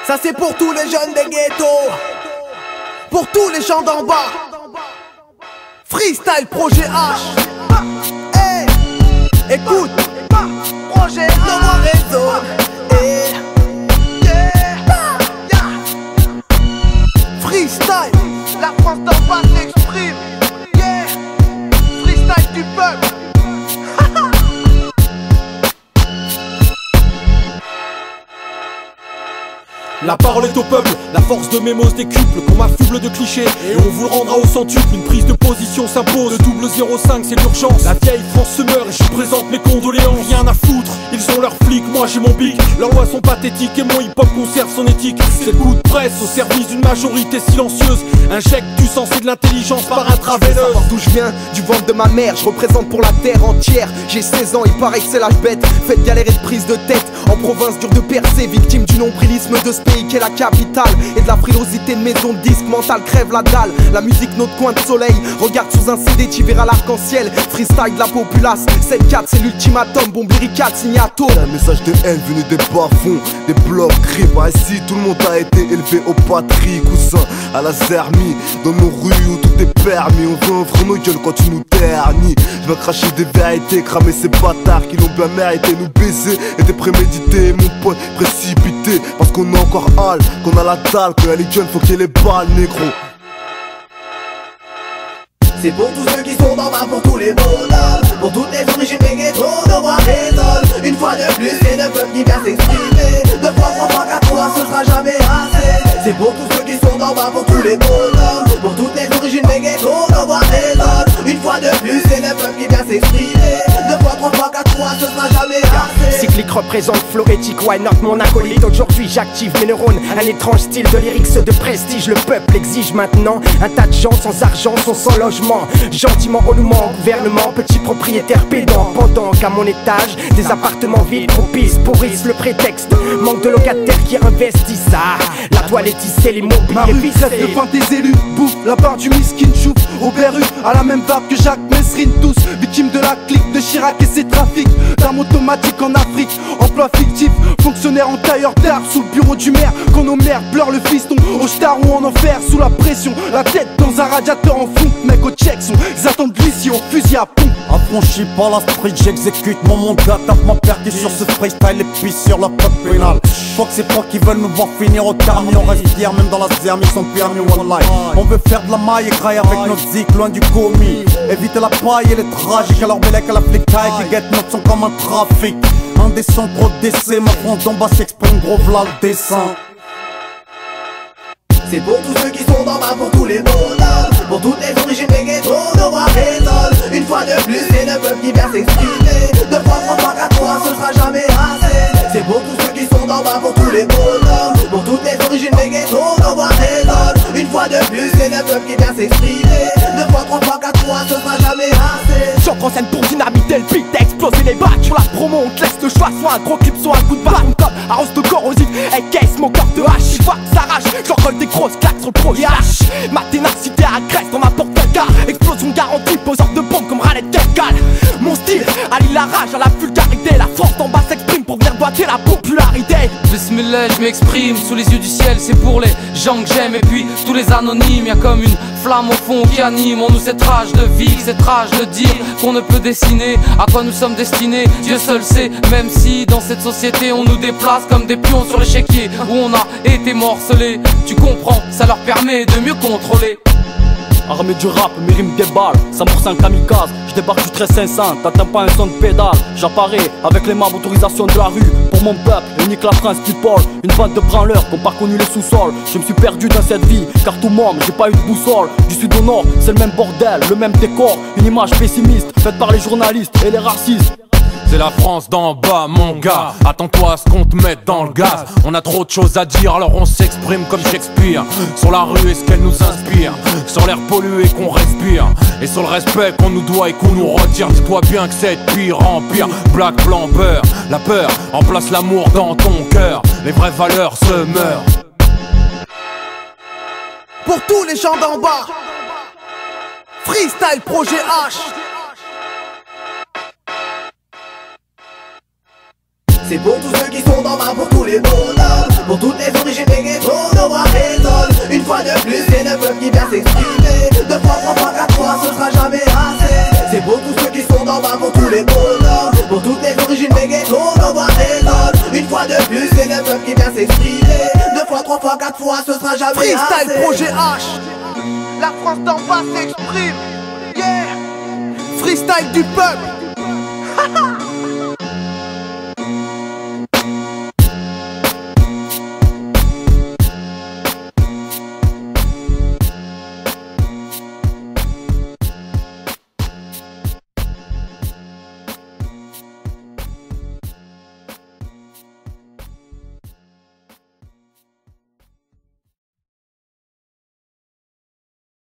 Ça c'est pour tous les jeunes des ghettos, pour tous les gens d'en bas. Freestyle Projet H. Hey, écoute, Projet H. Dans mon réseau. Hey, yeah. Freestyle, la France d'en bas s'exprime. Yeah, freestyle du peuple. La parole est au peuple, la force de mes mots se décuple, qu'on m'affuble de clichés, et on vous le rendra au centuple. Une prise de position s'impose, le double 05 c'est l'urgence. La vieille France se meurt et je présente mes condoléances. Rien à foutre, ils ont leurs flics, moi j'ai mon bic. Leurs lois sont pathétiques et mon hip-hop conserve son éthique. C'est le coup de presse au service d'une majorité silencieuse. Injecte du sens et de l'intelligence par intraveineuse. Savoir d'où je viens, du ventre de ma mère, je représente pour la terre entière. J'ai 16 ans, il paraît que c'est l'âge bête. Faites galérer de prise de tête, en province dur de percer, victime du nombrilisme de ce pays qu'est la capitale. Et de la frilosité de maison de disque, mental crève la dalle. La musique notre coin de soleil, regarde sous un CD, tu verras l'arc-en-ciel. Freestyle de la populace, 7-4 c'est l'ultimatum, bombe lyricale signé atome. Un message de haine venu des bas-fonds, des blocs créés par ici. Tout le monde a été élevé au patrie, cousin à la zermie. Dans nos rues où tout est permis, on veut ouvrir nos gueules quand tu nous ternis. Je vais cracher des vérités, cramer ces bâtards qui l'ont bien mérité. Nous baiser était prémédité, mon pote précipité. Parce qu'on a encore hal, qu'on a la dalle, que les jeunes faut qu'il y ait les balles, négro. C'est pour tous ceux qui sont dans ma, pour tous les bonhommes, pour toutes les origines des ghettos, nos voix résonnent. Une fois de plus, c'est le peuple qui vient s'exprimer. Deux fois, trois fois, quatre fois, ce sera jamais assez. C'est pour tous ceux qui sont dans ma, pour tous les bonhommes, pour toutes les origines des ghettos, nos voix résonnent. Une fois de plus, c'est le peuple qui vient s'exprimer. Deux fois, trois fois, quatre fois, ce sera jamais assez. Cyclique représente flow éthique, why not mon acolyte. Aujourd'hui j'active mes neurones, un étrange style de lyrics de prestige. Le peuple exige maintenant un tas de gens sans argent, sont sans logement. Gentiment au louement, gouvernement, petit propriétaire pédant. Pendant qu'à mon étage, des appartements vides propices pourrissent le prétexte. Manque de locataires qui investissent. Ah, la toile est tissée, les ma rue reste le pain des élus, bouffe la part du miskin chouf. Au Beru, à la même vague que Jacques Messrine, tous victimes de la clique de Chirac et ses trafics. D'armes automatiques en Afrique, emploi fictif, fonctionnaire en tailleur d'art sous le bureau du maire. Quand nos mères pleurent le fiston, au star ou en enfer, sous la pression, la tête dans un radiateur en fond. Mec au check son, ils attendent l'huissier au fusil à pompe. Affranchi par la street, j'exécute mon mandat. Tape ma perquée sur ce freestyle et puis sur la pop pénale. J'crois que c'est pas qu'ils veulent nous voir finir au carmi. On reste fiers même dans la zermie sans permis one life. On veut faire de la maille et grailler avec notre zik loin du commis. Éviter la paille et les tragiques. Alors bellec à la flicaille qui guette notre son comme un trafic. Indécent, gros décès, ma France d'en bas s'exprime, gros v'là le dessin. C'est pour tous ceux qui sont dans ma, pour tous les bonhommes, pour toutes les origines des ghettos, nos voix résonnent. Une fois de plus, c'est le peuple qui vient s'exprimer. Deux fois, trois fois, quatre fois, ce sera jamais assez. C'est pour tous ceux qui sont dans ma, pour tous les bonhommes, pour toutes les origines des ghettos, nos voix résonnent. Une fois de plus, c'est le peuple qui vient s'exprimer. Deux fois, trois fois, quatre fois, ce sera jamais assez. J'entre en scène pour dynamiter le beat, exploser les bacs. Sur la promo, on te laisse le choix, soit un gros clip, soit un coup de barre. Mon code, arrose de corrosif, caisse mon corps de hache. Je vois que ça rage, j'en colle des grosses claques sur le projet H. Ma ténacité agresse dans n'importe quel cas. Explosion garantie, poseur de bombe comme Raleigh Kelkal. Mon style allie la rage à la vulgarité. La force d'en bas s'exprime pour venir doiter la popularité. Bismillah, je m'exprime sous les yeux du ciel, c'est pour les gens que j'aime et puis tous les anonymes. Y'a comme une flamme au fond qui anime en nous cette rage de vivre, cette rage de dire qu'on ne peut dessiner à quoi nous sommes destinés. Dieu seul sait, même si dans cette société on nous déplace comme des pions sur l'échiquier où on a été morcelés. Tu comprends, ça leur permet de mieux contrôler. Armé du rap, mes rimes déballent, ça morce un kamikaze, je débarque du 13-500, t'atteins pas un son de pédale. J'apparais avec les maps autorisation de la rue, pour mon peuple, unique la France people. Une bande de branleurs qui ont pas connu les sous-sols. Je me suis perdu dans cette vie, car tout monde, j'ai pas eu de boussole. Du sud au nord, c'est le même bordel, le même décor. Une image pessimiste, faite par les journalistes et les racistes. C'est la France d'en bas, mon gars. Attends-toi à ce qu'on te mette dans le gaz. On a trop de choses à dire, alors on s'exprime comme Shakespeare. Sur la rue et ce qu'elle nous inspire, sur l'air pollué qu'on respire, et sur le respect qu'on nous doit et qu'on nous retire. Dis-toi bien que c'est de pire en pire. Black, blanc, beurre, la peur remplace l'amour dans ton cœur. Les vraies valeurs se meurent. Pour tous les gens d'en bas, Freestyle Projet H. C'est pour tous ceux qui sont dans ma, pour tous les bonhommes, pour toutes les origines des s'exprimer. 2 fois, 3 fois, 4 fois, ce sera jamais assez. C'est pour tous ceux qui sont d'en bas, pour tous les bonhommes, pour toutes les origines des ghettos, nos voix résonnent. Une fois de plus, c'est le peuple qui vient s'exprimer. 2 fois, 3 fois, 4 fois, ce sera jamais Freestyle assez. Projet H. La France d'en bas s'exprime. Yeah. Freestyle du peuple.